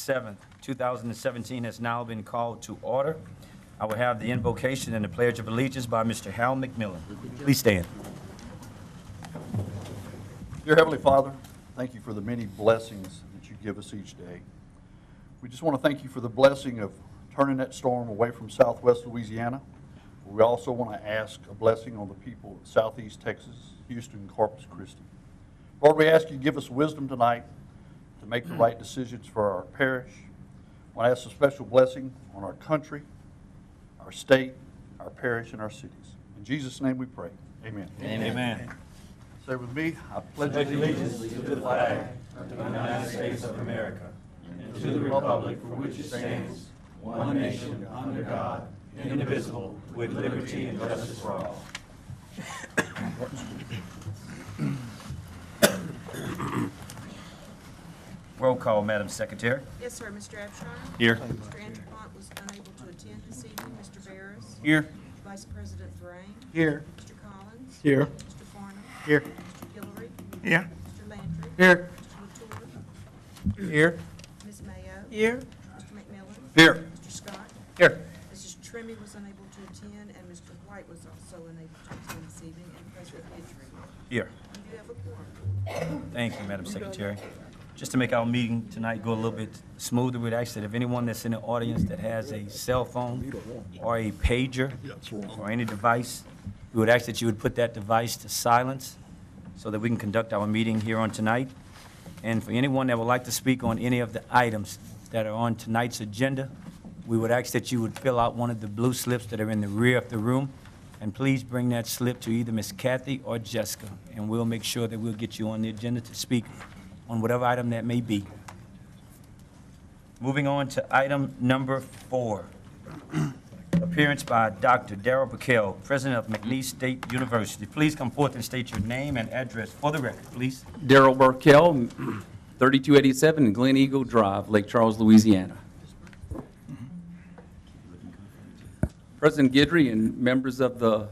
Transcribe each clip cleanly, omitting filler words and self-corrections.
7th, 2017 has now been called to order. I will have the invocation and the Pledge of Allegiance by Mr. Hal McMillan. Please stand. Dear Heavenly Father, thank you for the many blessings that you give us each day. We just want to thank you for the blessing of turning that storm away from southwest Louisiana. We also want to ask a blessing on the people of southeast Texas, Houston, and Corpus Christi. Lord, we ask you to give us wisdom tonight to make the right decisions for our parish. I want to ask a special blessing on our country, our state, our parish, and our cities. In Jesus' name we pray. Amen. Amen. Say with me, I pledge Allegiance to the flag of the United States of America and to the republic for which it stands, one nation, under God, indivisible, with liberty and justice for all. Roll call, Madam Secretary. Yes, sir. Mr. Abshire? Here. Mr. Antoine was unable to attend this evening. Mr. Barris? Here. Vice President Vrain? Here. Mr. Collins? Here. Mr. Farnham? Here. Mr. Hillary? Here. Mr. Landry? Here. Mr. LaTour? Here. Ms. Mayo? Here. Mr. McMillan? Here. Mr. Scott? Here. Mrs. Trimmy was unable to attend, and Mr. White was also unable to attend this evening, and President Guidry. Here. You do have a quorum. Thank you, Madam Secretary. Just to make our meeting tonight go a little bit smoother, we'd ask that if anyone that's in the audience that has a cell phone or a pager or any device, we would ask that you would put that device to silence so that we can conduct our meeting here on tonight. And for anyone that would like to speak on any of the items that are on tonight's agenda, we would ask that you would fill out one of the blue slips that are in the rear of the room. And please bring that slip to either Miss Kathy or Jessica, and we'll make sure that we'll get you on the agenda to speak on whatever item that may be. Moving on to item number 4. Appearance by Dr. Darrell Burkell, President of McNeese State University. Please come forth and state your name and address for the record, please. Darrell Burkell, 3287 Glen Eagle Drive, Lake Charles, Louisiana. President Guidry and members of the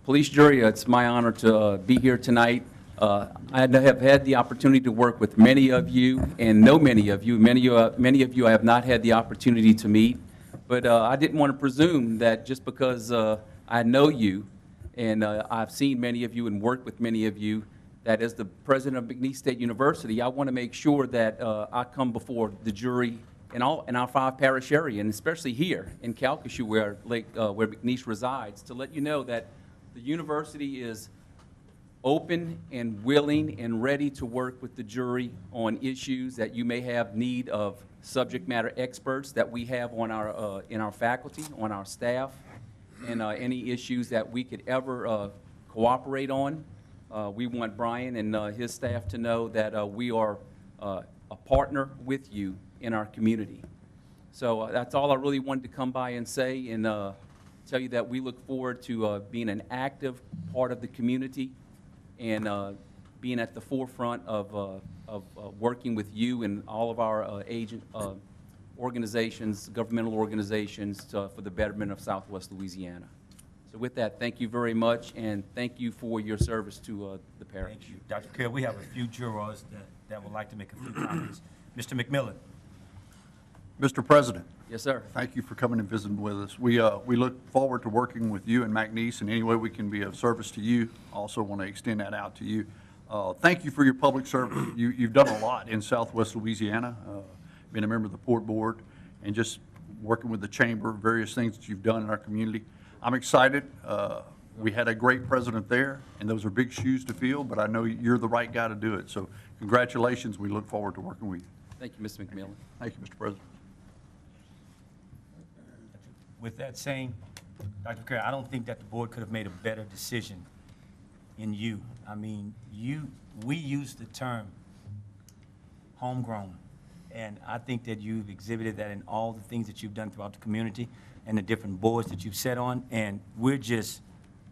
police jury, it's my honor to be here tonight. I have had the opportunity to work with many of you and know many of you. Many of you I have not had the opportunity to meet, but I didn't want to presume that just because I know you and I've seen many of you and worked with many of you, that as the president of McNeese State University, I want to make sure that I come before the jury in our 5-parish area, and especially here in Calcasieu, where McNeese resides, to let you know that the university is open and willing and ready to work with the jury on issues that you may have need of subject matter experts that we have on our in our faculty, on our staff, and any issues that we could ever cooperate on. We want Brian and his staff to know that we are a partner with you in our community. So that's all I really wanted to come by and say, and tell you that we look forward to being an active part of the community and being at the forefront of working with you and all of our organizations, governmental organizations, for the betterment of Southwest Louisiana. So with that, thank you very much, and thank you for your service to the parish. Thank you. Dr. Burkell, we have a few jurors that would like to make a few comments. Mr. McMillan. Mr. President. Yes, sir. Thank you for coming and visiting with us. We look forward to working with you and McNeese in any way we can be of service to you. Also want to extend that out to you. Thank you for your public service. You've done a lot in Southwest Louisiana, being a member of the Port Board and just working with the Chamber, various things that you've done in our community. I'm excited. We had a great president there, and those are big shoes to fill, but I know you're the right guy to do it. So congratulations. We look forward to working with you. Thank you, Mr. McMillan. Thank you, Mr. President. With that saying, Dr. Burkell, I don't think that the board could have made a better decision in you. I mean, we use the term homegrown, and I think that you've exhibited that in all the things that you've done throughout the community and the different boards that you've sat on, and we're just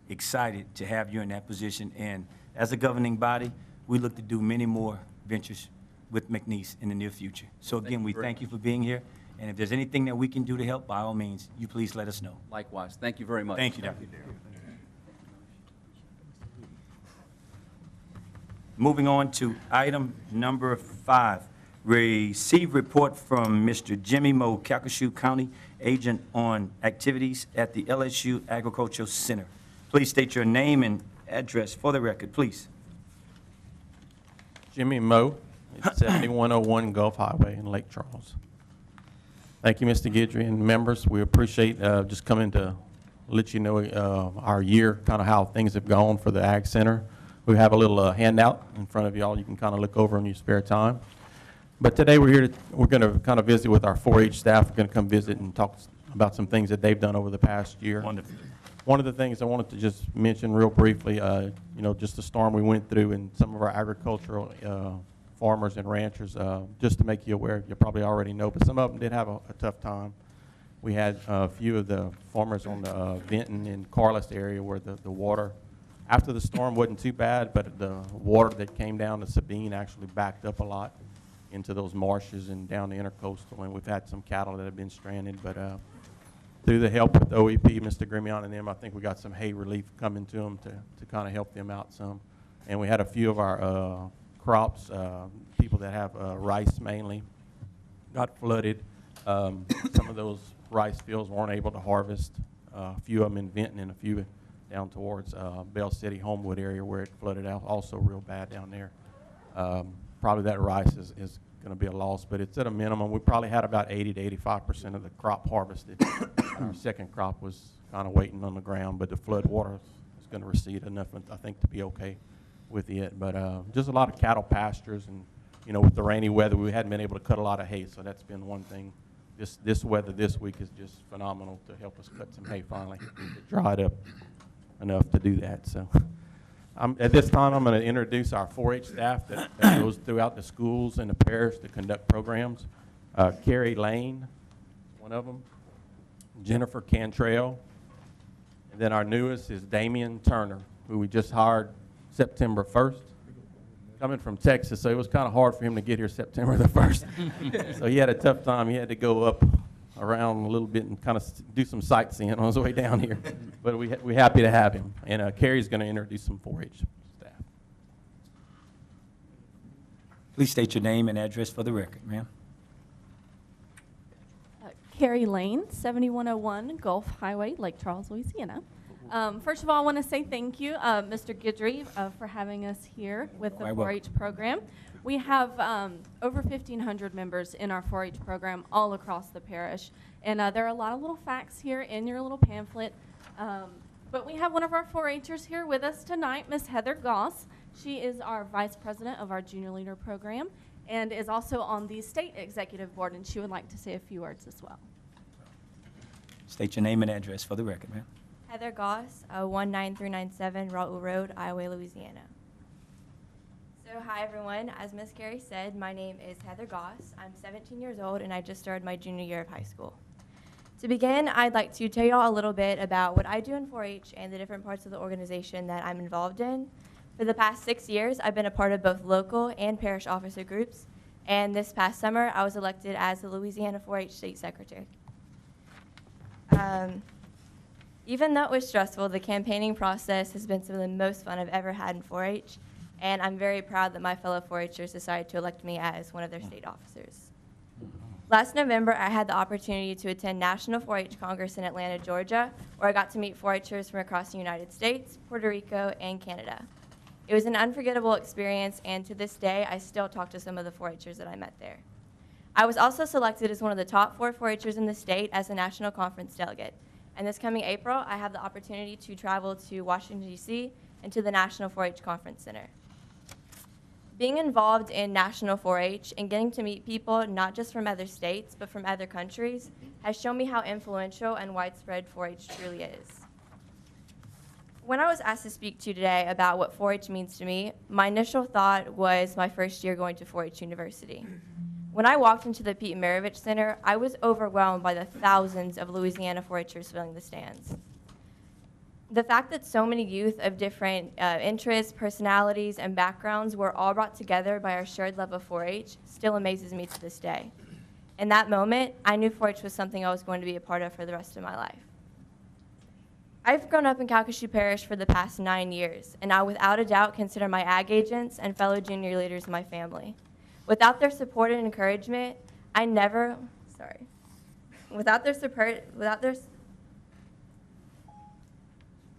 excited to have you in that position. And as a governing body, we look to do many more ventures with McNeese in the near future. So again, we thank you for being here. And if there's anything that we can do to help, by all means, you please let us know. Likewise. Thank you very much. Thank you, Dr. Moving on to item number 5, Receive report from Mr. Jimmy Moe, Calcasieu County Agent on Activities at the LSU Agricultural Center. Please state your name and address for the record, please. Jimmy Moe, it's 7101 Gulf Highway in Lake Charles. Thank you, Mr. Guidry and members. We appreciate just coming to let you know our year, kind of how things have gone for the Ag Center. We have a little handout in front of y'all you can kind of look over in your spare time. But today we're going to kind of visit with our 4-H staff. We're going to come visit and talk about some things that they've done over the past year. Wonderful. One of the things I wanted to just mention real briefly, you know, just the storm we went through and some of our agricultural farmers and ranchers, just to make you aware, you probably already know, but some of them did have a tough time. We had a few of the farmers on the Benton and Carlos area where the water, after the storm wasn't too bad, but the water that came down to Sabine actually backed up a lot into those marshes and down the intercoastal, and we've had some cattle that have been stranded, but through the help with OEP, Mr. Grimion and them, I think we got some hay relief coming to them to kind of help them out some. And we had a few of our crops, people that have rice mainly, got flooded. Some of those rice fields weren't able to harvest. A few of them in Benton and a few down towards Bell City, Homewood area where it flooded out also real bad down there. Probably that rice is going to be a loss, but it's at a minimum. We probably had about 80 to 85% of the crop harvested. Our second crop was kind of waiting on the ground, but the flood water is going to recede enough, I think, to be okay with it. But just a lot of cattle pastures, and you know, with the rainy weather, we hadn't been able to cut a lot of hay, so that's been one thing. This weather this week is just phenomenal to help us cut some hay finally. It dried up enough to do that. So at this time, I'm going to introduce our 4-H staff that goes throughout the schools and the parish to conduct programs. Carrie Lane, one of them. Jennifer Cantrell. And then our newest is Damian Turner, who we just hired September 1st. Coming from Texas, so it was kind of hard for him to get here September the 1st. So he had a tough time. He had to go up around a little bit and kind of do some sightseeing on his way down here. But we're happy to have him. And Carrie's going to introduce some 4-H staff. Please state your name and address for the record, ma'am. Carrie Lane, 7101 Gulf Highway, Lake Charles, Louisiana. First of all, I want to say thank you, Mr. Guidry, for having us here with the 4-H program. We have over 1,500 members in our 4-H program all across the parish. And there are a lot of little facts here in your little pamphlet. But we have one of our 4-Hers here with us tonight, Miss Heather Goss. She is our vice president of our junior leader program and is also on the state executive board, and she would like to say a few words as well. State your name and address for the record, ma'am. Heather Goss, 19397 Raoul Road, Iowa, Louisiana. So hi everyone, as Miss Carey said, my name is Heather Goss. I'm 17 years old and I just started my junior year of high school. To begin, I'd like to tell you all a little bit about what I do in 4-H and the different parts of the organization that I'm involved in. For the past 6 years, I've been a part of both local and parish officer groups, and this past summer, I was elected as the Louisiana 4-H State Secretary. Even though it was stressful, the campaigning process has been some of the most fun I've ever had in 4-H, and I'm very proud that my fellow 4-Hers decided to elect me as one of their state officers. Last November, I had the opportunity to attend National 4-H Congress in Atlanta, Georgia, where I got to meet 4-Hers from across the United States, Puerto Rico, and Canada. It was an unforgettable experience, and to this day, I still talk to some of the 4-Hers that I met there. I was also selected as one of the top 4 4-Hers in the state as a national conference delegate. And this coming April, I have the opportunity to travel to Washington, D.C. and to the National 4-H Conference Center. Being involved in National 4-H and getting to meet people not just from other states, but from other countries, has shown me how influential and widespread 4-H truly is. When I was asked to speak to you today about what 4-H means to me, my initial thought was my first year going to 4-H University. When I walked into the Pete Maravich Center, I was overwhelmed by the thousands of Louisiana 4-Hers filling the stands. The fact that so many youth of different interests, personalities, and backgrounds were all brought together by our shared love of 4-H still amazes me to this day. In that moment, I knew 4-H was something I was going to be a part of for the rest of my life. I've grown up in Calcasieu Parish for the past 9 years, and I without a doubt consider my ag agents and fellow junior leaders my family. Without their support and encouragement, without their support,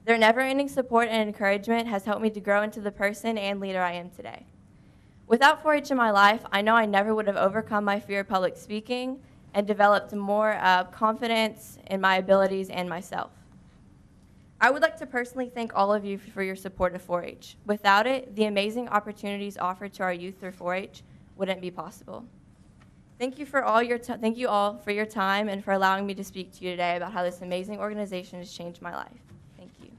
their never-ending support and encouragement has helped me to grow into the person and leader I am today. Without 4-H in my life, I know I never would have overcome my fear of public speaking and developed more confidence in my abilities and myself. I would like to personally thank all of you for your support of 4-H. Without it, the amazing opportunities offered to our youth through 4-H wouldn't be possible. Thank you all for your time and for allowing me to speak to you today about how this amazing organization has changed my life. Thank you.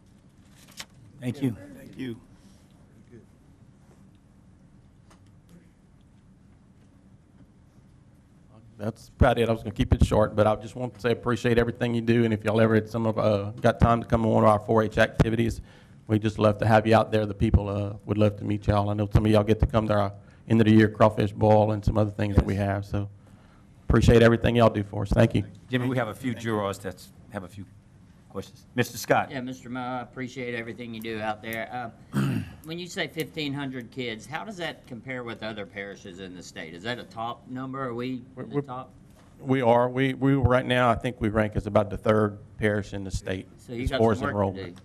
Thank you. Thank you. That's about it. I was going to keep it short, but I just want to say appreciate everything you do, and if y'all ever had got time to come to one of our 4-H activities, we'd just love to have you out there. The people would love to meet y'all. I know some of y'all get to come to our end of the year crawfish boil and some other things that we have, so appreciate everything y'all do for us. Thank you. Jimmy, we have a few jurors that have a few questions. Mr. Scott? Yeah, Mr. Mo, I appreciate everything you do out there. When you say 1,500 kids, how does that compare with other parishes in the state? Is that a top number? Are we in the top? We are. We right now, I think we rank as about the 3rd parish in the state So you as got far as some work to enrollment. do.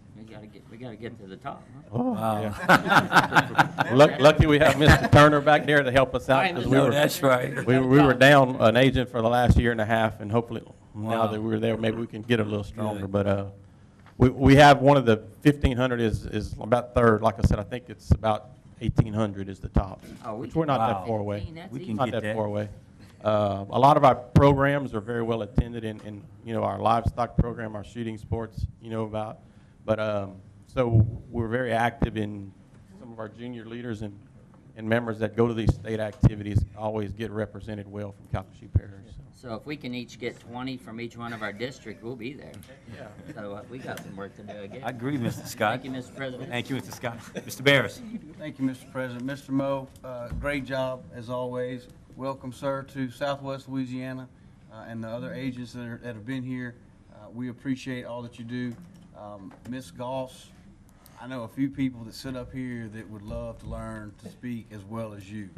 We gotta get to the top, huh? Oh, Wow. yeah. Lucky we have Mr. Turner back there to help us out, because No, that's right. we were down an agent for the last year and a half, and hopefully now that we're there, maybe we can get a little stronger. But we have one of the 1,500 is about 3rd. Like I said, I think it's about 1,800 is the top, Oh, which we're not Wow. that far away. That's We easy. can Not get that that. far away. A lot of our programs are very well attended in our livestock program, our shooting sports, about. But so we're very active in some of our junior leaders and members that go to these state activities always get represented well from Calcasieu Parish. So if we can each get 20 from each one of our districts, we'll be there. Yeah. So we got some work to do again. I agree, Mr. Scott. Thank you, Mr. President. Thank you, Mr. Scott. Mr. Barris? Thank you, Mr. President. Mr. Moe, great job as always. Welcome, sir, to Southwest Louisiana and the other agents that have been here. We appreciate all that you do. Ms. Goss, I know a few people that sit up here that would love to learn to speak as well as you.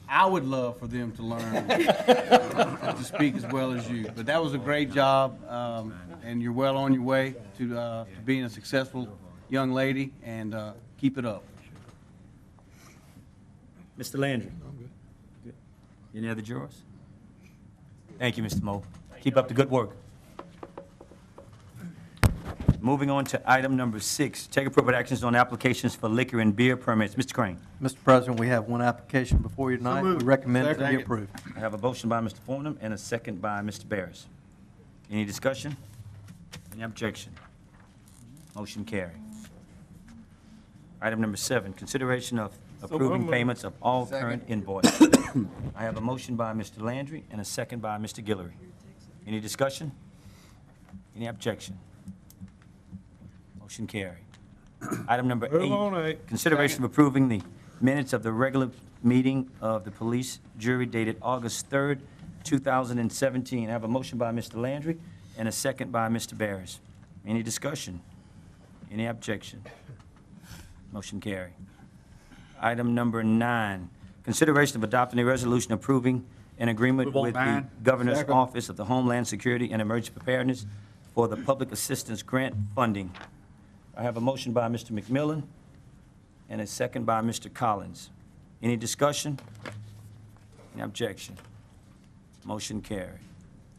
I would love for them to learn to speak as well as you. But that was a great job, and you're well on your way to being a successful young lady, and keep it up. Mr. Landry? Good. Any other jurors? Thank you, Mr. Moe. Keep up the good work. Moving on to item number 6, take appropriate actions on applications for liquor and beer permits. Mr. Crane? Mr. President, we have one application before you tonight. We recommend it to be approved. I have a motion by Mr. Fortnum and a second by Mr. Barris. Any discussion? Any objection? Motion carried. Item number 7, consideration of approving payments of all current invoices. I have a motion by Mr. Landry and a second by Mr. Guillory. Any discussion? Any objection? Motion carried. Item number 8, consideration of approving the minutes of the regular meeting of the police jury dated August 3rd, 2017. I have a motion by Mr. Landry and a second by Mr. Barris. Any discussion? Any objection? Motion carried. Item number 9, consideration of adopting a resolution approving an agreement with the Governor's Office of the Homeland Security and Emergency Preparedness for the Public Assistance Grant Funding. I have a motion by Mr. McMillan and a second by Mr. Collins. Any discussion? Any objection? Motion carried.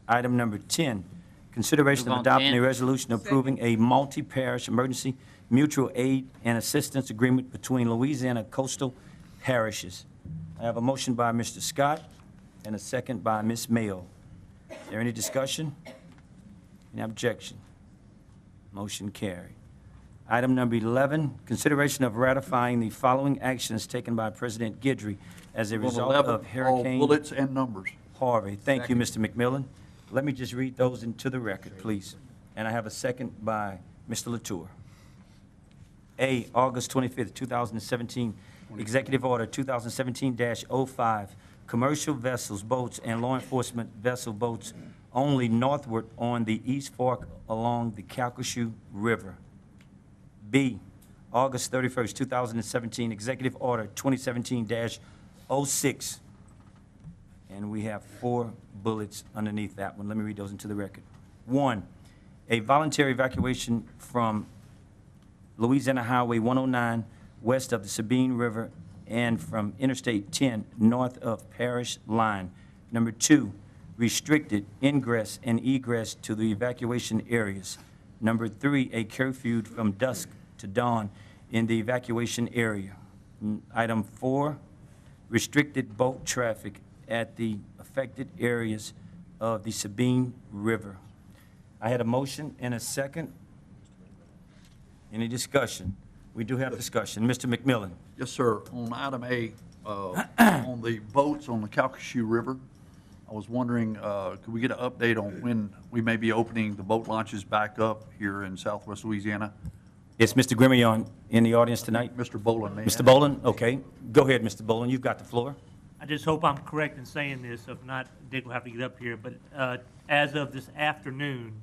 Item number 10, consideration Move of on adopting 10. a resolution approving a multi-parish emergency mutual aid and assistance agreement between Louisiana coastal parishes. I have a motion by Mr. Scott and a second by Ms. Mayo. Is there any discussion? Any objection? Motion carried. Item number 11, consideration of ratifying the following actions taken by President Guidry as a result of All Hurricane bullets and numbers. Harvey. Thank you, Mr. McMillan. Let me just read those into the record, please. And I have a second by Mr. Latour. A, August 25th, 2017, Executive Order 2017-05, commercial vessels, boats, and law enforcement vessel boats only northward on the East Fork along the Calcasieu River. B, August 31st, 2017, Executive Order 2017-06, 06. And we have 4 bullets underneath that one. Let me read those into the record. 1, a voluntary evacuation from Louisiana Highway 109 west of the Sabine River and from Interstate 10 north of Parish Line. Number 2, restricted ingress and egress to the evacuation areas. Number 3, a curfew from dusk to dawn in the evacuation area. Item 4, restricted boat traffic at the affected areas of the Sabine River. I had a motion and a second. Any discussion? We do have discussion. Mr. McMillan. Yes, sir. On item A, on the boats on the Calcasieu River, I was wondering, could we get an update on when we may be opening the boat launches back up here in southwest Louisiana? Is Mr. Grimion in the audience tonight? Mr. Boland may have. Mr. Boland, okay. Go ahead, Mr. Boland, you've got the floor. I just hope I'm correct in saying this. If not, Dick will have to get up here. But as of this afternoon,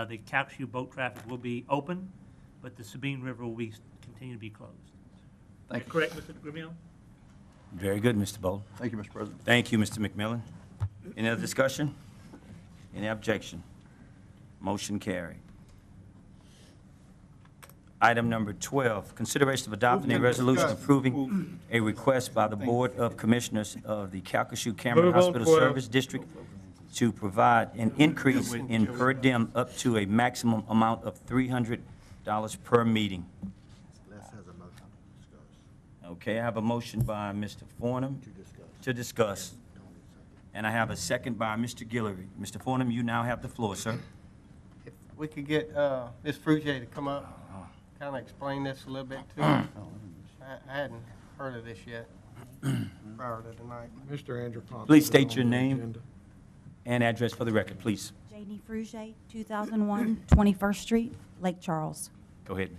the Calcasieu boat traffic will be open, but the Sabine River will continue to be closed. Thank you. Correct, Mr. Grimion? Very good, Mr. Boland. Thank you, Mr. President. Thank you, Mr. McMillan. Any other discussion? Any objection? Motion carried. Item number 12, consideration of adopting a resolution approving a request by the Board of Commissioners of the Calcasieu Cameron Hospital Service District to provide an increase in per diem up to a maximum amount of $300 per meeting. Okay, I have a motion by Mr. Fornum to discuss. And I have a second by Mr. Guillory. Mr. Fornum, you now have the floor, sir. If we could get Ms. Frugier to come up, kind of explain this a little bit to me. I hadn't heard of this yet prior to tonight. Mr. Andrew Ponce. Please state your name and address for the record, please. Janie Frugier, 2001 21st Street, Lake Charles. Go ahead,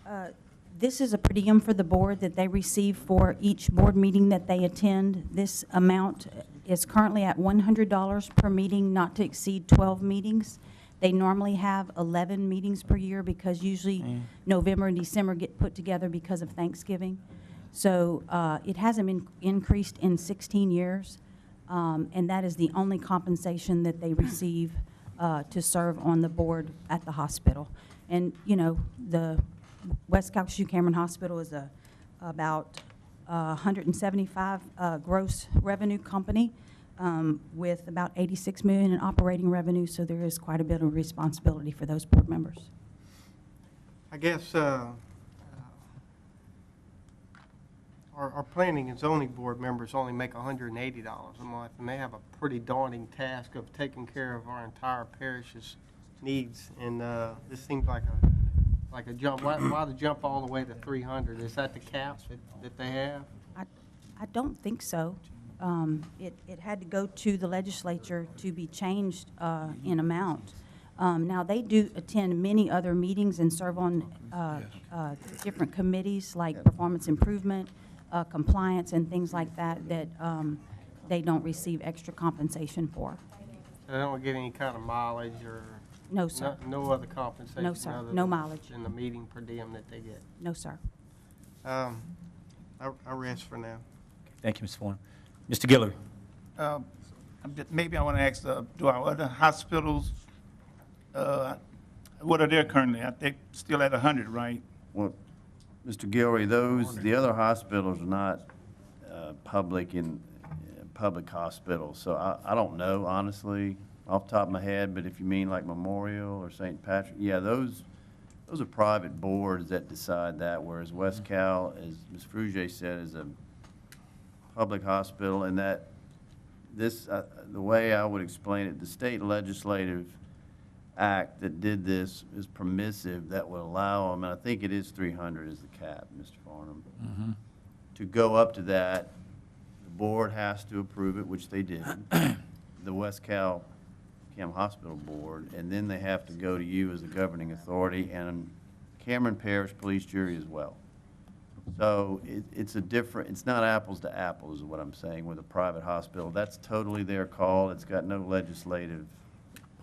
Mr. This is a per diem for the board that they receive for each board meeting that they attend. This amount is currently at $100 per meeting, not to exceed 12 meetings. They normally have 11 meetings per year because usually November and December get put together because of Thanksgiving. So it hasn't been increased in 16 years, and that is the only compensation that they receive to serve on the board at the hospital. And, you know, the West Calcasieu Cameron Hospital is about 175 gross revenue company with about 86 million in operating revenue, so there is quite a bit of responsibility for those board members. I guess our planning and zoning board members only make $180 a month, and they have a pretty daunting task of taking care of our entire parish's needs. And this seems like a jump. Why the jump all the way to 300? Is that the cap that they have? I don't think so. It had to go to the legislature to be changed in amount. Now, they do attend many other meetings and serve on different committees like performance improvement, compliance, and things like that they don't receive extra compensation for. They don't get any kind of mileage or? No, sir. No other compensation? No, sir. other No than mileage. in the meeting per diem that they get? No, sir. I rest for now. Thank you, Mr. Fornum. Mr. Guillory. Maybe I want to ask, do our other hospitals, what are they currently? Are they still at 100, right? Well, Mr. Guillory, the other hospitals are not public hospitals, so I don't know, honestly, off the top of my head, but if you mean like Memorial or St. Patrick, yeah, those are private boards that decide that, whereas West Cal, as Ms. Frugier said, is a public hospital, and that the way I would explain it, the state legislative act that did this is permissive, that would allow them, and I think it is 300 is the cap, Mr. Farnham. To go up to that, the board has to approve it, which they did, the West Cal Cam Hospital Board, and then they have to go to you as the governing authority, and Cameron Parish Police Jury as well. So it's not apples to apples is what I'm saying with a private hospital. That's totally their call. It's got no legislative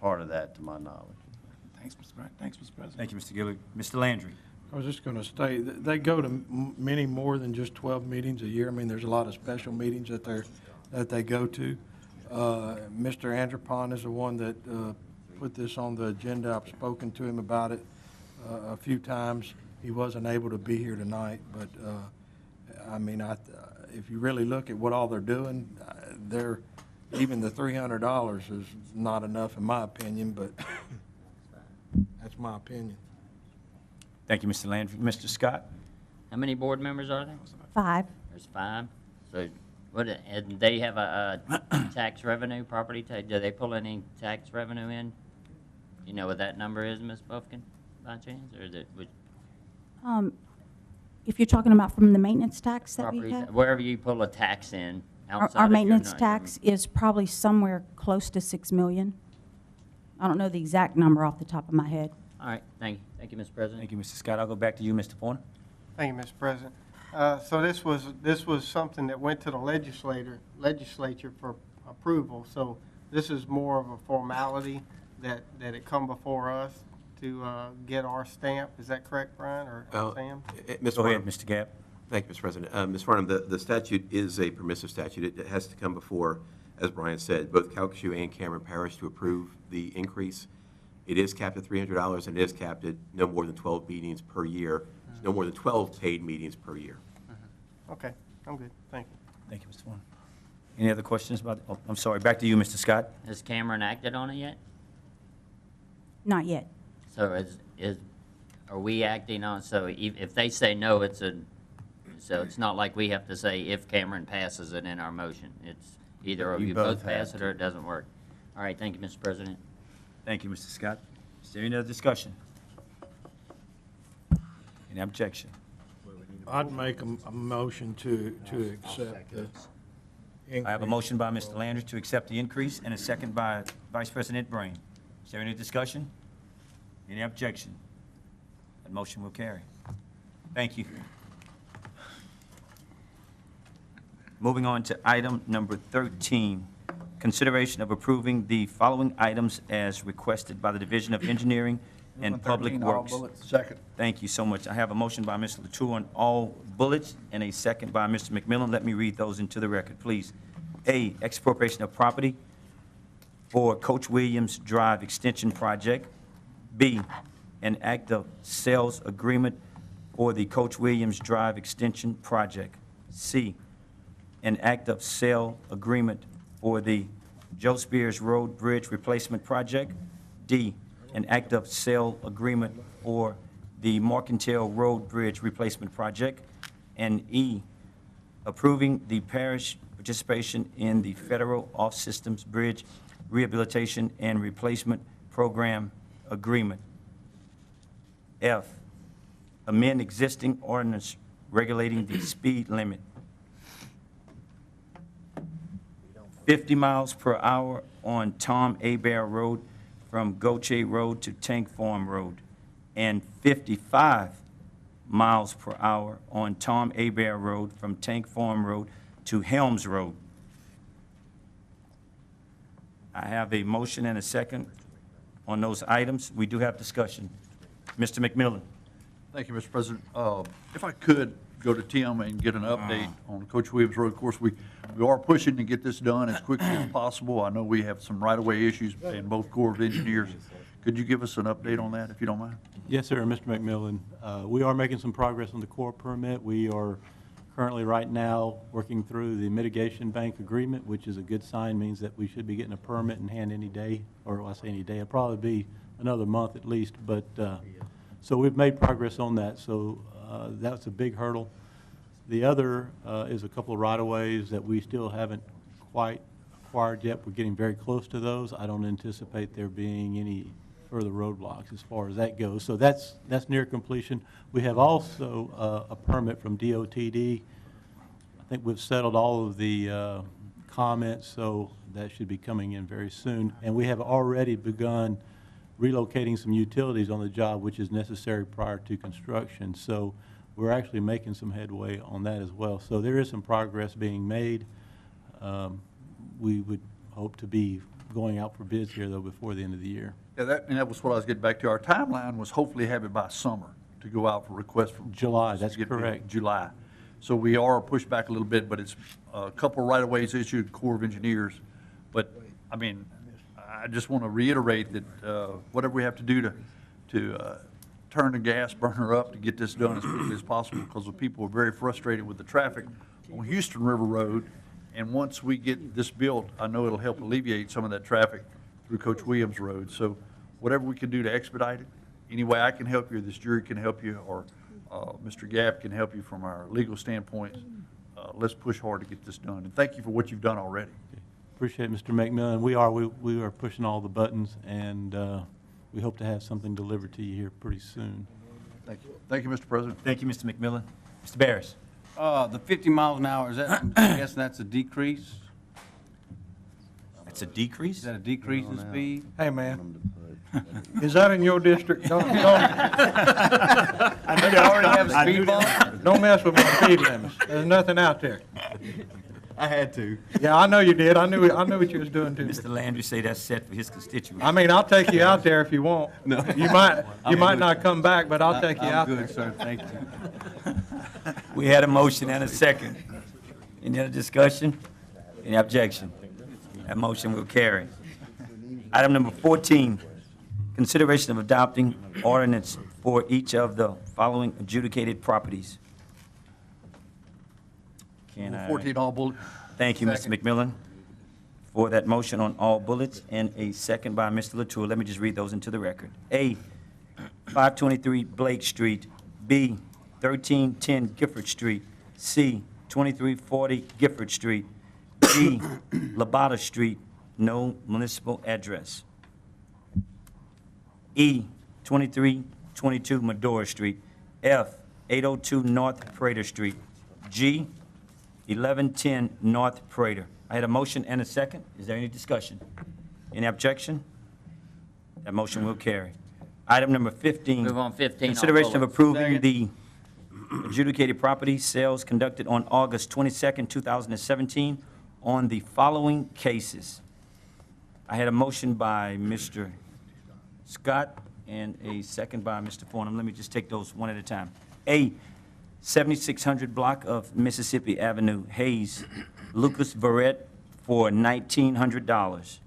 part of that to my knowledge. Thanks, Mr. President. Thank you, Mr. Guillory. Mr. Landry. I was just going to say, they go to many more than just 12 meetings a year. I mean, there's a lot of special meetings that they go to. Mr. Andropon is the one that put this on the agenda. I've spoken to him about it a few times. He wasn't able to be here tonight, but I mean, if you really look at what all they're doing, even the $300 is not enough in my opinion, but that's my opinion. Thank you, Mr. Landry. Mr. Scott? How many board members are there? 5. There's 5. So, and they have a tax revenue, property tax, do they pull any tax revenue in? You know what that number is, Ms. Buffkin, by chance, or is it? If you're talking about from the maintenance tax that we Property, have, wherever you pull a tax in outside our of your maintenance nine- tax is probably somewhere close to 6 million. I don't know the exact number off the top of my head. All right, thank you. Thank you, Mr. President. Thank you, Mr. Scott. I'll go back to you, Mr. Pointer. Thank you, Mr. President. So this was something that went to the legislature for approval. So this is more of a formality that it come before us to get our stamp. Is that correct, Brian or Sam? Go ahead, Mr. Gabb. Thank you, Mr. President. Ms. Farnham, the statute is a permissive statute. It has to come before, as Brian said, both Calcasieu and Cameron Parish to approve the increase. It is capped at $300, and it is capped at no more than 12 meetings per year, no more than 12 paid meetings per year. Okay, I'm good. Thank you. Thank you, Mr. Pointer. Any other questions about, I'm sorry, back to you, Mr. Scott. Has Cameron acted on it yet? Not yet. So are we acting on, so if they say no, so it's not like we have to say if Cameron passes it in our motion. It's either or you both pass it or it doesn't work. All right, thank you, Mr. President. Thank you, Mr. Scott. Is there any other discussion? Any objection? I'd make a motion to accept the increase. I have a motion by Mr. Landry to accept the increase and a second by Vice President Brain. Is there any discussion? Any objection? That motion will carry. Thank you. Moving on to item number 13, consideration of approving the following items as requested by the Division of Engineering and Public 13, all Works. bullets. Second. Thank you so much. I have a motion by Mr. Latour on all bullets and a second by Mr. McMillan. Let me read those into the record, please. A, expropriation of property for Coach Williams Drive Extension Project. B, an act of sales agreement for the Coach Williams Drive Extension Project. C, an act of sale agreement for the Joe Spears Road Bridge Replacement Project. D, an act of sale agreement for the Marcantel Road Bridge Replacement Project. And E, approving the parish participation in the Federal Off-Systems Bridge Rehabilitation and Replacement Program Agreement. F, amend existing ordinance regulating the speed limit. 50 miles per hour on Tom Abear Road from Goche Road to Tank Farm Road, and 55 miles per hour on Tom Abear Road from Tank Farm Road to Helms Road. I have a motion and a second on those items. We do have discussion. Mr. McMillan. Thank you, Mr. President. If I could go to Tim and get an update on Coach Williams Road. Of course, we are pushing to get this done as quickly as possible. I know we have some right-of-way issues in both Corps of Engineers. Could you give us an update on that, if you don't mind? Yes, sir, Mr. McMillan. We are making some progress on the Corps permit. We are currently right now working through the mitigation bank agreement, which is a good sign, means that we should be getting a permit in hand any day, or I say any day, it'll probably be another month at least, but so we've made progress on that, so that's a big hurdle. The other is a couple of right-of-ways that we still haven't quite acquired yet. We're getting very close to those. I don't anticipate there being any further roadblocks as far as that goes. So that's near completion. We have also a permit from DOTD. I think we've settled all of the comments, so that should be coming in very soon. And we have already begun relocating some utilities on the job, which is necessary prior to construction. So we're actually making some headway on that as well. So there is some progress being made. We would hope to be going out for bids here, though, before the end of the year. Yeah, that was what I was getting back to. Our timeline was hopefully have it by summer. to go out for requests from. July, that's to get bids. correct. July. So we are pushed back a little bit, but it's a couple right-of-ways issued Corps of Engineers. But, I mean, I just want to reiterate that whatever we have to do to turn the gas burner up to get this done as quickly as possible, because the people are very frustrated with the traffic on Houston River Road. And once we get this built, I know it'll help alleviate some of that traffic through Coach Williams Road. So whatever we can do to expedite it, any way I can help you, this jury can help you, or Mr. Gapp can help you from our legal standpoint, let's push hard to get this done. And thank you for what you've done already. Appreciate it, Mr. McMillan. We are pushing all the buttons, and we hope to have something delivered to you here pretty soon. Thank you. Thank you, Mr. President. Thank you, Mr. McMillan. Mr. Barris. The 50 miles an hour, is that, I'm guessing that's a decrease? It's a decrease? Is that a decrease in speed? Hey, man, is that in your district? Don't, I know they already have a speed bump. don't mess with my speed limits. There's nothing out there. I had to. Yeah, I know you did. I knew what you was doing too. Mr. Landry say that's set for his constituents. I mean, I'll take you out there if you want. No. You might good. not come back, but I'll take you out there. I'm good, sir, thank you. We had a motion and a second. Any other discussion? Any objection? That motion will carry. Item number 14, consideration of adopting ordinance for each of the following adjudicated properties. Can I? 14 all bullet. Thank you, Mr. McMillan, for that motion on all bullets, and a second by Mr. Latour. Let me just read those into the record. A, 523 Blake Street. B, 1310 Gifford Street. C, 2340 Gifford Street. D, Labata Street, no municipal address. E, 2322 Medora Street. F, 802 North Prater Street. G, 1110 North Prater. I had a motion and a second. Is there any discussion? Any objection? That motion will carry. Item number 15. Move on 15. Consideration of all bullets. approving the adjudicated property sales conducted on August 22nd, 2017 on the following cases. I had a motion by Mr. Scott and a second by Mr. Farnham. Let me just take those one at a time. A, 7600 block of Mississippi Avenue, Hayes, Lucas Verrett for $1,900.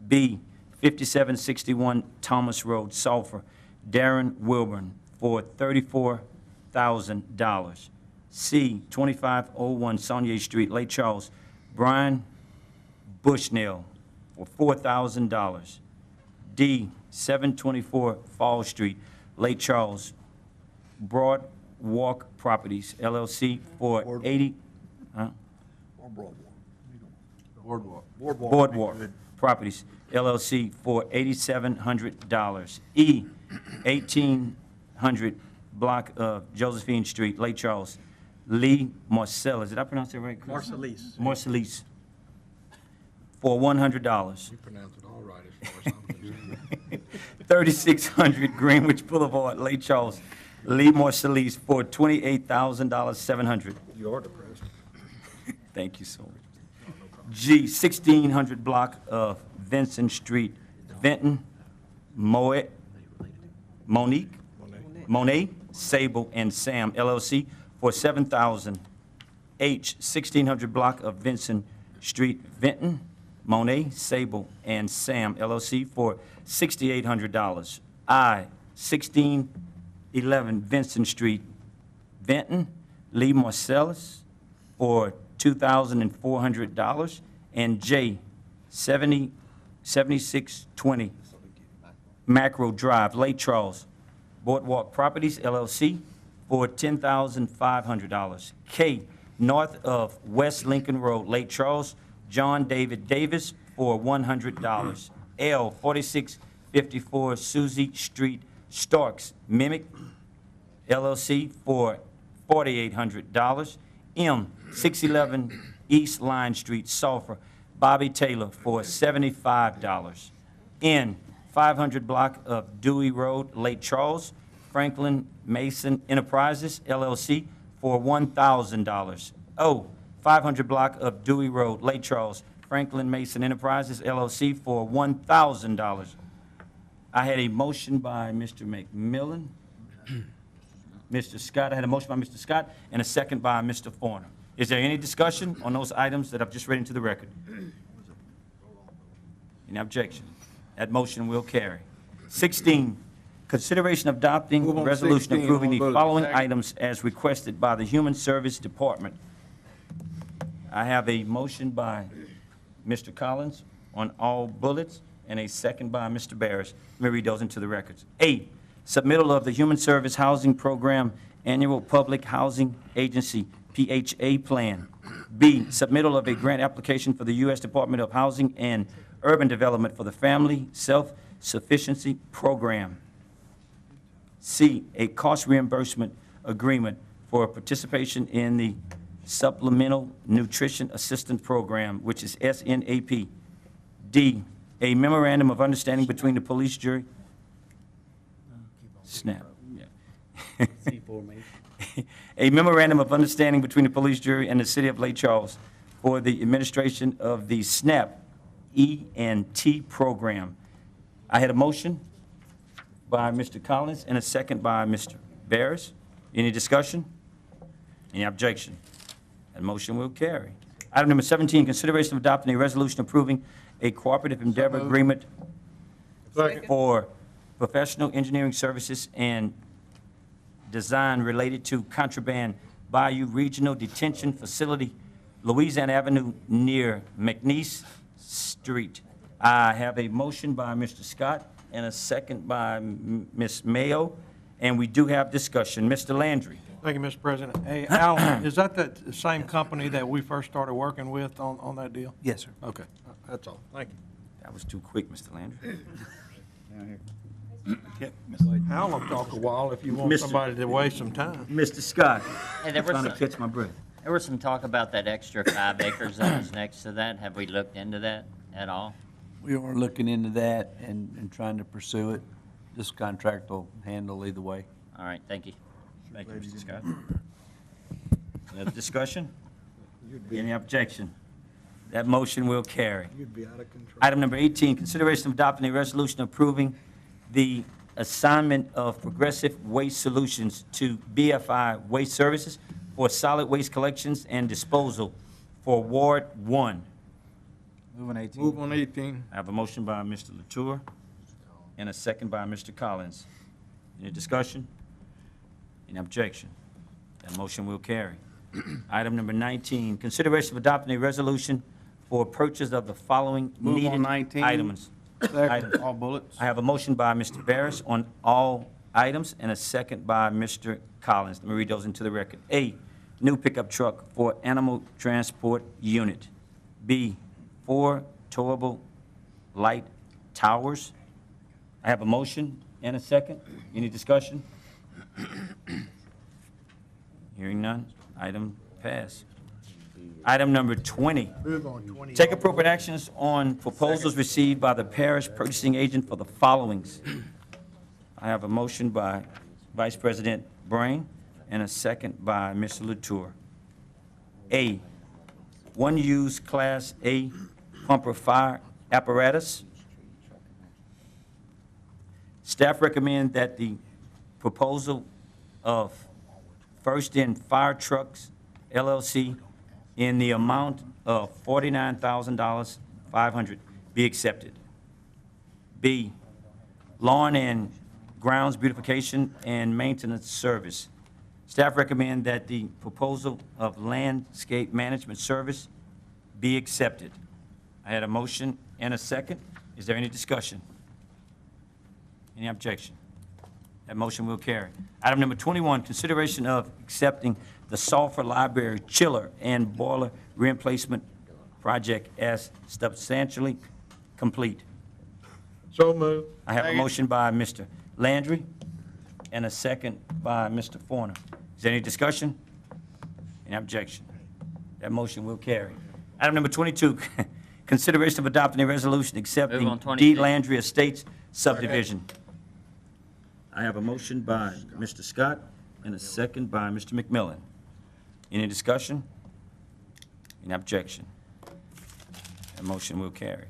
B, 5761 Thomas Road, Sulphur, Darren Wilburn for $34,000. C, 2501 Saunier Street, Lake Charles, Brian Bushnell for $4,000. D, 724 Fall Street, Lake Charles, Broad Walk Properties, LLC for 80, huh? Boardwalk Properties, LLC for $8,700. E, 1800 block of Josephine Street, Lake Charles, Lee Marcellus, did I pronounce that right, Chris? Marcellus. Marcellus, for $100. You pronounced it all right as far as I'm concerned. 3600 Greenwich Boulevard, Lake Charles, Lee Marcellus for $28,700. You are depressed. Thank you so much. G, 1600 block of Vincent Street, Vinton, Monet, Sable, and Sam, LLC, for $7,000. H, 1600 block of Vincent Street, Vinton, Monet, Sable, and Sam, LLC, for $6,800. I, 1611 Vincent Street, Vinton, Lee Marcellus, for $2,400. And J, 7620 Macro Drive, Lake Charles, Boardwalk Properties, LLC, for $10,500. K, north of West Lincoln Road, Lake Charles, John David Davis, for $100. L, 4654 Suzie Street, Starks, Mimic, LLC, for $4,800. M, 611 East Line Street, Sulphur, Bobby Taylor, for $75. N, 500 block of Dewey Road, Lake Charles, Franklin Mason Enterprises, LLC, for $1,000. O, 500 block of Dewey Road, Lake Charles, Franklin Mason Enterprises, LLC, for $1,000. I had a motion by Mr. McMillan Mr. Scott. I had a motion by Mr. Scott and a second by Mr. Forner. Is there any discussion on those items that I've just read into the record? Any objection? That motion will carry. 16, consideration of adopting Move a on resolution 16, approving on the vote. following Second. items as requested by the Human Service Department. I have a motion by Mr. Collins on all bullets and a second by Mr. Barris. Let me read those into the records. 8, submittal of the Human Service Housing Program Annual Public Housing Agency, PHA Plan. B, submittal of a grant application for the U.S. Department of Housing and Urban Development for the Family Self-Sufficiency Program. C, a cost reimbursement agreement for participation in the Supplemental Nutrition Assistance Program, which is SNAP. D, a memorandum of understanding between the police jury. SNAP, yeah. A memorandum of understanding between the police jury and the city of Lake Charles for the administration of the SNAP E&T program. I had a motion by Mr. Collins and a second by Mr. Barris. Any discussion? Any objection? That motion will carry. Item number 17, consideration of adopting a resolution approving a cooperative endeavor agreement for professional engineering services and design related to contraband Bayou Regional Detention Facility, Louisiana Avenue near McNeese Street. I have a motion by Mr. Scott and a second by Ms. Mayo, and we do have discussion. Mr. Landry. Thank you, Mr. President. Hey, Alan, is that the same company that we first started working with on that deal? Yes, sir. Okay, that's all. Thank you. That was too quick, Mr. Landry. Al will talk a while if you want Mr. somebody to waste some time. Mr. Scott. Hey, there was Trying to some- catch my breath. There was some talk about that extra 5 acres that was next to that. Have we looked into that at all? We are looking into that and trying to pursue it. This contract will handle either way. All right, thank you. Thank you, Mr. Scott. Any other discussion? Any objection? That motion will carry. Item number 18, consideration of adopting a resolution approving the assignment of Progressive Waste Solutions to BFI Waste Services for solid waste collections and disposal for Ward 1. Move on 18. I have a motion by Mr. Latour and a second by Mr. Collins. Any discussion? Any objection? That motion will carry. Item number 19, consideration of adopting a resolution for purchase of the following Move on needed 19. items. Second, all bullets. I have a motion by Mr. Barris on all items and a second by Mr. Collins. Let me read those into the record. A, new pickup truck for animal transport unit. B, 4 towable light towers. I have a motion and a second. Any discussion? Hearing none, item passed. Item number 20. Move on 20. Take appropriate actions on proposals received by the parish purchasing agent for the followings. I have a motion by Vice President Brain and a second by Mr. Latour. A, one used Class A pumper fire apparatus. Staff recommend that the proposal of First In Fire Trucks LLC in the amount of $49,500 be accepted. B, lawn and grounds beautification and maintenance service. Staff recommend that the proposal of landscape management service be accepted. I had a motion and a second. Is there any discussion? Any objection? That motion will carry. Item number 21, consideration of accepting the Sulphur Library chiller and boiler replacement project as substantially complete. So moved. I have a motion by Mr. Landry and a second by Mr. Forner. Is there any discussion? Any objection? That motion will carry. Item number 22, consideration of adopting a resolution Move accepting on, D. 22. Landry Estates subdivision. I have a motion by Mr. Scott and a second by Mr. McMillan. Any discussion? Any objection? That motion will carry.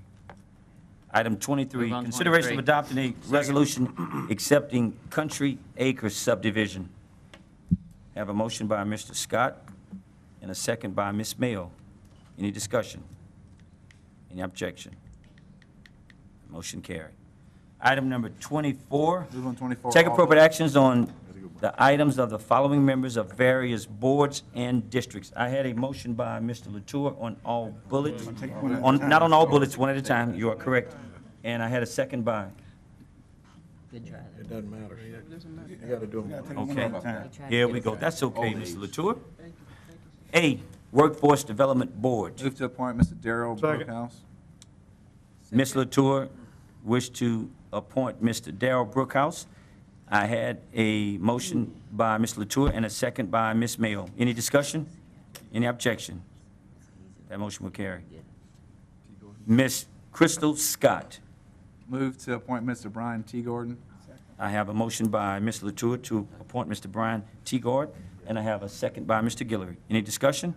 Item 23, Move on, consideration of 23. adopting a resolution accepting Country Acres subdivision. Have a motion by Mr. Scott and a second by Ms. Mayo. Any discussion? Any objection? Motion carried. Item number 24. Move on 24. Take appropriate actions on the items of the following members of various boards and districts. I had a motion by Mr. Latour on all bullets, not on all bullets, one at a time, you are correct. And I had a second by, Good try. It doesn't matter. You gotta do them. okay. Here we go, that's okay, Mr. Latour. A, Workforce Development Board. Move to appoint Mr. Darrell Brookhouse. Ms. Latour wished to appoint Mr. Darrell Brookhouse. I had a motion by Ms. Latour and a second by Ms. Mayo. Any discussion? Any objection? That motion will carry. Ms. Crystal Scott. Move to appoint Mr. Brian T. Gordon. I have a motion by Ms. Latour to appoint Mr. Brian T. Gord, and I have a second by Mr. Guillory. Any discussion?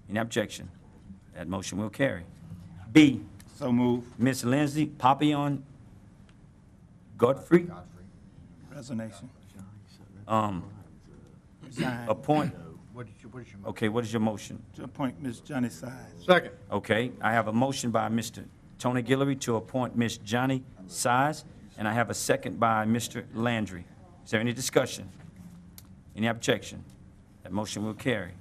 Any objection? That motion will carry. B, So move. Ms. Lindsay Papillon Godfrey, Resignation. appoint, What is your okay, what is your motion? To appoint Ms. Johnny Sides. Second. Okay, I have a motion by Mr. Tony Guillory to appoint Ms. Johnny Size, and I have a second by Mr. Landry. Is there any discussion? Any objection? That motion will carry.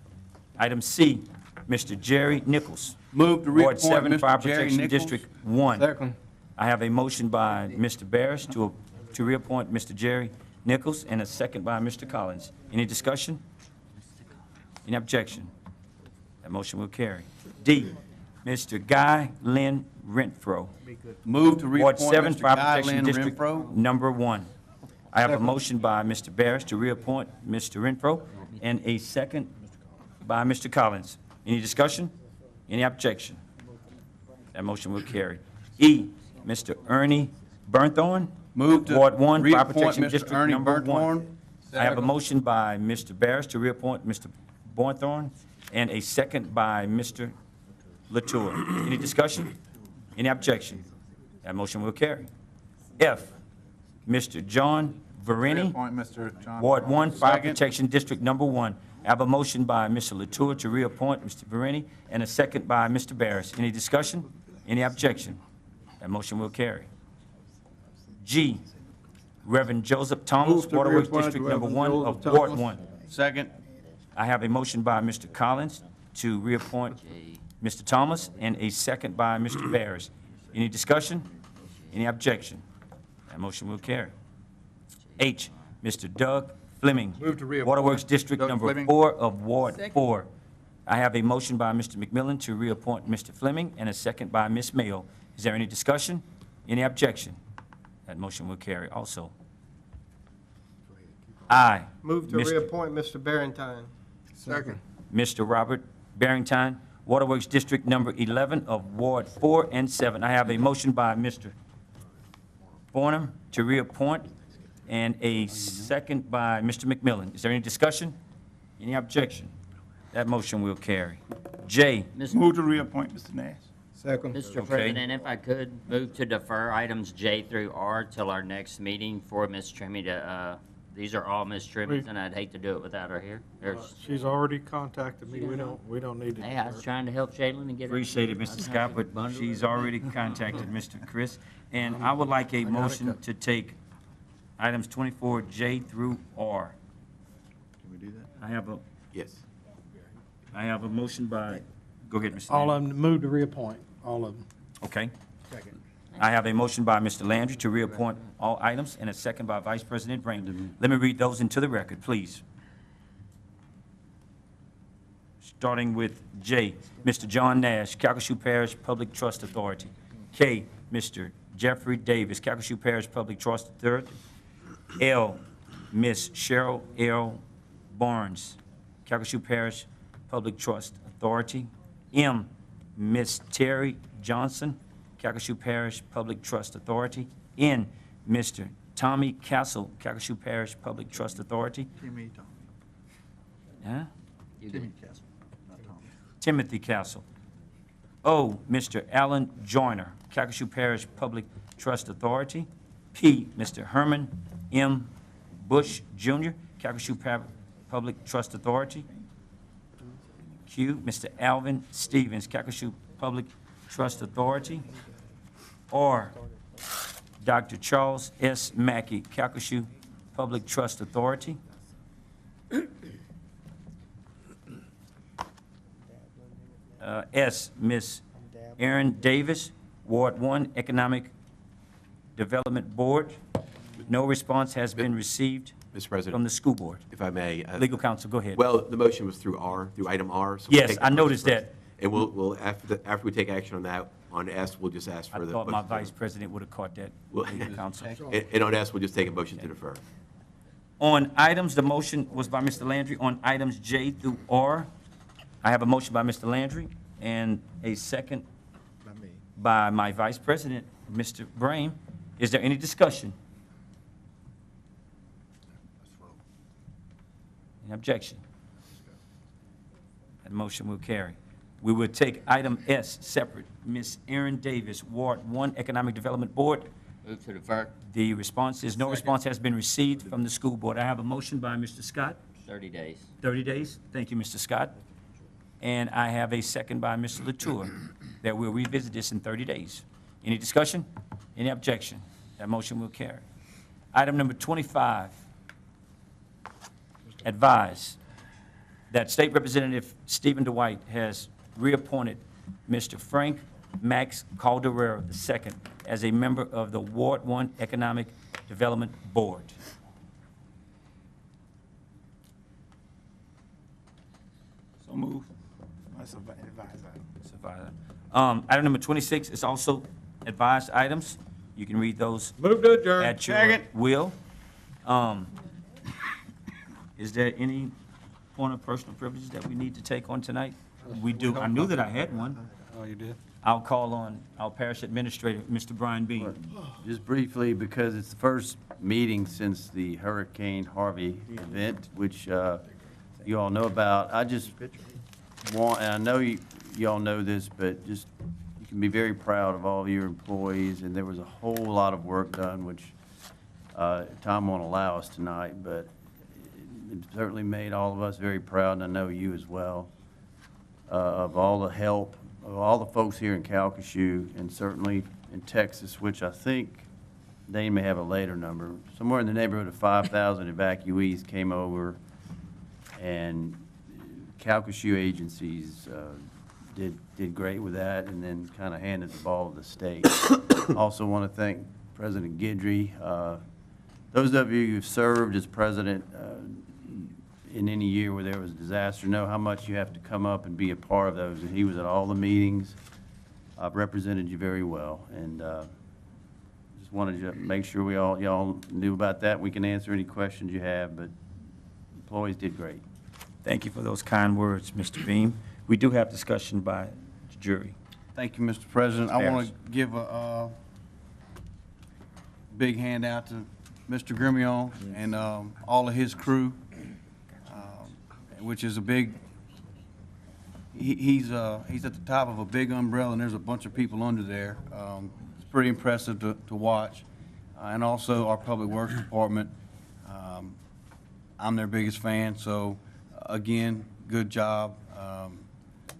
Item C, Mr. Jerry Nichols. Move to Ward reappoint 7, Mr. Fire Jerry Protection Nichols. District 1. Second. I have a motion by Mr. Barris to reappoint Mr. Jerry Nichols, and a second by Mr. Collins. Any discussion? Any objection? That motion will carry. D, Mr. Guy Lynn Renfro. Move to Ward reappoint 7, Mr. Fire Guy Protection Lynn District Renfro. Number 1. I have a motion by Mr. Barris to reappoint Mr. Renfro, and a second by Mr. Collins. Any discussion? Any objection? That motion will carry. E, Mr. Ernie Burnthorne. Move to Ward 1, Fire reappoint Protection Mr. District Ernie Number 1. Burnthorne. I have a motion by Mr. Barris to reappoint Mr. Burnthorne, and a second by Mr. Latour. Any discussion? Any objection? That motion will carry. F, Mr. John Verini. Reappoint Mr. John. Ward 1, Fire Second. Protection District Number 1. I have a motion by Mr. Latour to reappoint Mr. Verini, and a second by Mr. Barris. Any discussion? Any objection? That motion will carry. G, Reverend Joseph Thomas, Move to Waterworks reappoint District Number Reverend 1 Joseph of Ward Thomas. 1. Second. I have a motion by Mr. Collins to reappoint Mr. Thomas, and a second by Mr. Barris. Any discussion? Any objection? That motion will carry. H, Mr. Doug Fleming. Move to reappoint Waterworks District Doug Number Fleming. 4 of Ward 4. I have a motion by Mr. McMillan to reappoint Mr. Fleming, and a second by Ms. Mayo. Is there any discussion? Any objection? That motion will carry also. I, Move to Mr. reappoint Mr. Barrington. Second. Mr. Robert Barrington, Waterworks District Number 11 of Ward 4 and 7. I have a motion by Mr. Fornum to reappoint, and a second by Mr. McMillan. Is there any discussion? Any objection? That motion will carry. J, Move to reappoint Mr. Nash. Second. Mr. Okay. President, if I could, move to defer items J through R till our next meeting for Ms. Trimmy to, these are all Ms. Trimmy's, and I'd hate to do it without her here. There's, She's already contacted me. We don't need to. hey, I was trying to help Shaylin and get her. appreciate it, Mr. Scott, but she's already contacted Mr. Chris. And I would like a motion to take items 24J through R. Can we do that? I have a, Yes. I have a motion by, go ahead, Mr. All Landry. of them, move to reappoint, all of them. Okay. I have a motion by Mr. Landry to reappoint all items, and a second by Vice President Brandon. Let me read those into the record, please. Starting with J, Mr. John Nash, Calcasieu Parish Public Trust Authority. K, Mr. Jeffrey Davis, Calcasieu Parish Public Trust Authority. L, Miss Cheryl L. Barnes, Calcasieu Parish Public Trust Authority. M, Miss Terry Johnson, Calcasieu Parish Public Trust Authority. N, Mr. Tommy Castle, Calcasieu Parish Public Trust Authority. Huh? Timothy Castle. O, Mr. Alan Joyner, Calcasieu Parish Public Trust Authority. P, Mr. Herman M. Bush Jr., Calcasieu Public Trust Authority. Q, Mr. Alvin Stevens, Calcasieu Public Trust Authority. Or Dr. Charles S. Mackey, Calcasieu Public Trust Authority. S, Ms. Erin Davis, Ward 1 Economic Development Board. No response has been received Mr. President. from the school board. If I may. Legal counsel, go ahead. Well, the motion was through R, through item R. So we'll Yes, take the I motion noticed first. that. And we'll, after we take action on that, on S, we'll just ask I for the. thought my motion to- vice president would have caught that, Well, legal counsel. And on S, we'll just take a motion to defer. On items, the motion was by Mr. Landry. On items J through R, I have a motion by Mr. Landry and a second by my vice president, Mr. Brame. Is there any discussion? Any objection? That motion will carry. We will take item S separate. Ms. Erin Davis, Ward 1 Economic Development Board. Move to defer. The response is no response has been received from the school board. I have a motion by Mr. Scott. 30 days. 30 days. Thank you, Mr. Scott. And I have a second by Mr. Latour that we'll revisit this in 30 days. Any discussion? Any objection? That motion will carry. Item number 25, advise that State Representative Stephen Dwight has reappointed Mr. Frank Max Calderera II as a member of the Ward 1 Economic Development Board. So move. That's advised item. Item number 26 is also advised items. You can read those Move to adjourn. at your Second. will. Is there any point of personal privilege that we need to take on tonight? We do. I knew that I had one. Oh, you did? I'll call on our parish administrator, Mr. Brian Bean. Just briefly, because it's the first meeting since the Hurricane Harvey event, which you all know about. I just want, and I know you all know this, but just, you can be very proud of all of your employees, and there was a whole lot of work done, which time won't allow us tonight, but it certainly made all of us very proud, and I know you as well, of all the help of all the folks here in Calcasieu, and certainly in Texas, which I think they may have a later number. Somewhere in the neighborhood of 5,000 evacuees came over, and Calcasieu agencies did great with that, and then kind of handed the ball to the state. Also want to thank President Guidry. Those of you who've served as president in any year where there was a disaster know how much you have to come up and be a part of those, and he was at all the meetings. I've represented you very well, and just wanted to make sure y'all knew about that. We can answer any questions you have, but employees did great. Thank you for those kind words, Mr. Beam. We do have discussion by the jury. Thank you, Mr. President. I want Harris. to give a big hand out to Mr. Grimion and all of his crew, which is a big, he's at the top of a big umbrella, and there's a bunch of people under there. It's pretty impressive to watch. And also our Public Works Department. I'm their biggest fan, so again, good job. Of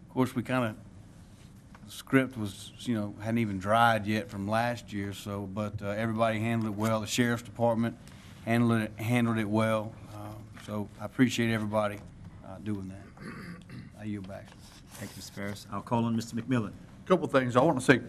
course, we kind of, the script was, hadn't even dried yet from last year, so, but everybody handled it well. The Sheriff's Department handled it well. So I appreciate everybody doing that. I yield back. Thank you, Mr. Ferris. I'll call on Mr. McMillan. Couple things. I want to say,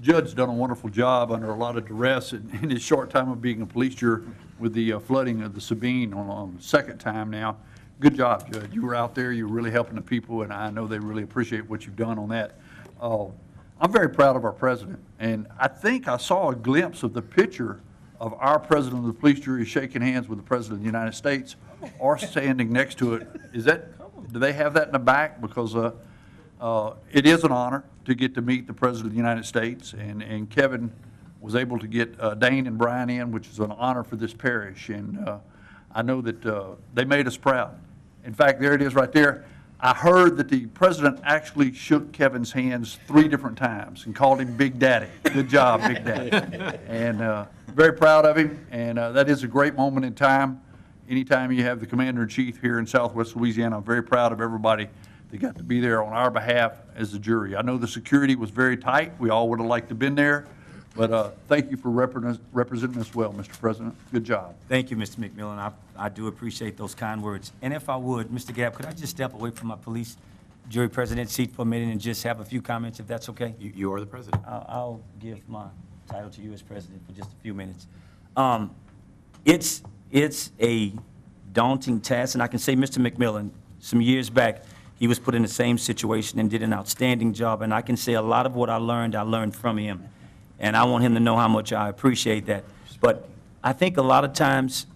Judge done a wonderful job under a lot of duress in his short time of being a police juror with the flooding of the Sabine on the second time now. Good job, Judge. You were out there. You were really helping the people, and I know they really appreciate what you've done on that. I'm very proud of our president, and I think I saw a glimpse of the picture of our president of the police jury shaking hands with the president of the United States or standing next to it. Do they have that in the back? Because it is an honor to get to meet the President of the United States, and Kevin was able to get Dane and Brian in, which is an honor for this parish, and I know that they made us proud. In fact, there it is right there. I heard that the President actually shook Kevin's hands 3 different times and called him Big Daddy. Good job, Big Daddy. And very proud of him, and that is a great moment in time. anytime you have the Commander-in-Chief here in Southwest Louisiana, I'm very proud of everybody that got to be there on our behalf as a jury. I know the security was very tight. We all would have liked to have been there, but thank you for representing us well, Mr. President. Good job. Thank you, Mr. McMillan. I do appreciate those kind words. And if I would, Mr. Gabb, could I just step away from my police jury president seat for a minute and just have a few comments, if that's okay? You are the president. I'll give my title to you as president for just a few minutes. It's a daunting task, and I can say Mr. McMillan, some years back, he was put in the same situation and did an outstanding job, and I can say a lot of what I learned from him, and I want him to know how much I appreciate that. But I think a lot of times,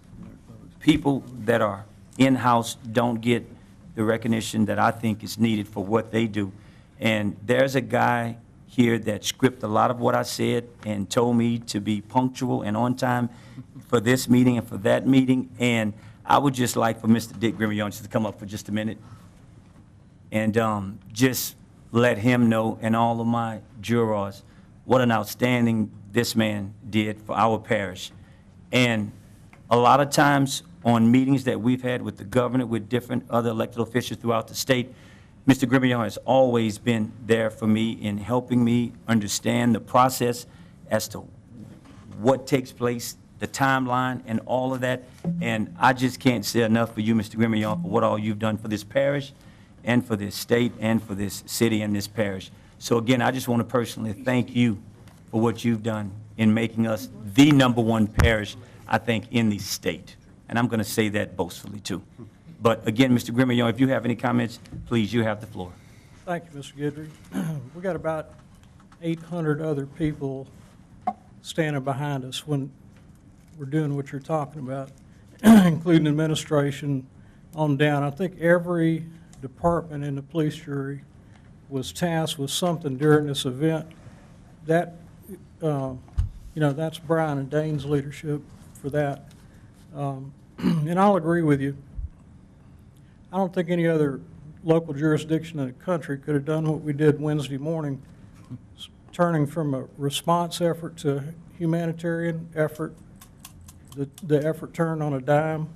people that are in-house don't get the recognition that I think is needed for what they do. And there's a guy here that scripted a lot of what I said and told me to be punctual and on time for this meeting and for that meeting. And I would just like for Mr. Dick Grimillon to come up for just a minute and just let him know and all of my jurors what an outstanding this man did for our parish. And a lot of times on meetings that we've had with the governor, with different other elected officials throughout the state, Mr. Grimillon has always been there for me in helping me understand the process as to what takes place, the timeline, and all of that. And I just can't say enough for you, Mr. Grimillon, for what all you've done for this parish and for this state and for this city and this parish. So again, I just want to personally thank you for what you've done in making us the #1 parish, I think, in the state. And I'm going to say that boastfully, too. But again, Mr. Grimillon, if you have any comments, please, you have the floor. Thank you, Mr. Guidry. We got about 800 other people standing behind us when we're doing what you're talking about, including administration on down. I think every department in the police jury was tasked with something during this event. That, that's Brian and Dane's leadership for that. And I'll agree with you. I don't think any other local jurisdiction in the country could have done what we did Wednesday morning, turning from a response effort to a humanitarian effort. The effort turned on a dime.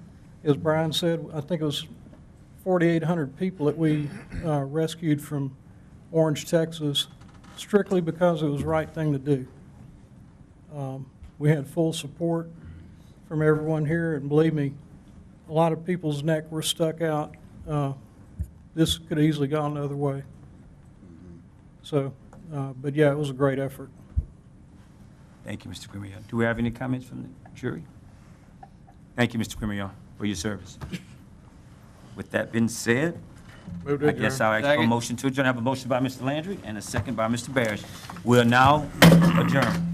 As Brian said, I think it was 4,800 people that we rescued from Orange, Texas, strictly because it was the right thing to do. We had full support from everyone here, and believe me, a lot of people's neck were stuck out. This could have easily gone the other way. So, but yeah, it was a great effort. Thank you, Mr. Grimillon. Do we have any comments from the jury? Thank you, Mr. Grimillon, for your service. With that being said, I guess I'll ask for a motion to adjourn. I have a motion by Mr. Landry and a second by Mr. Barish. We're now adjourned.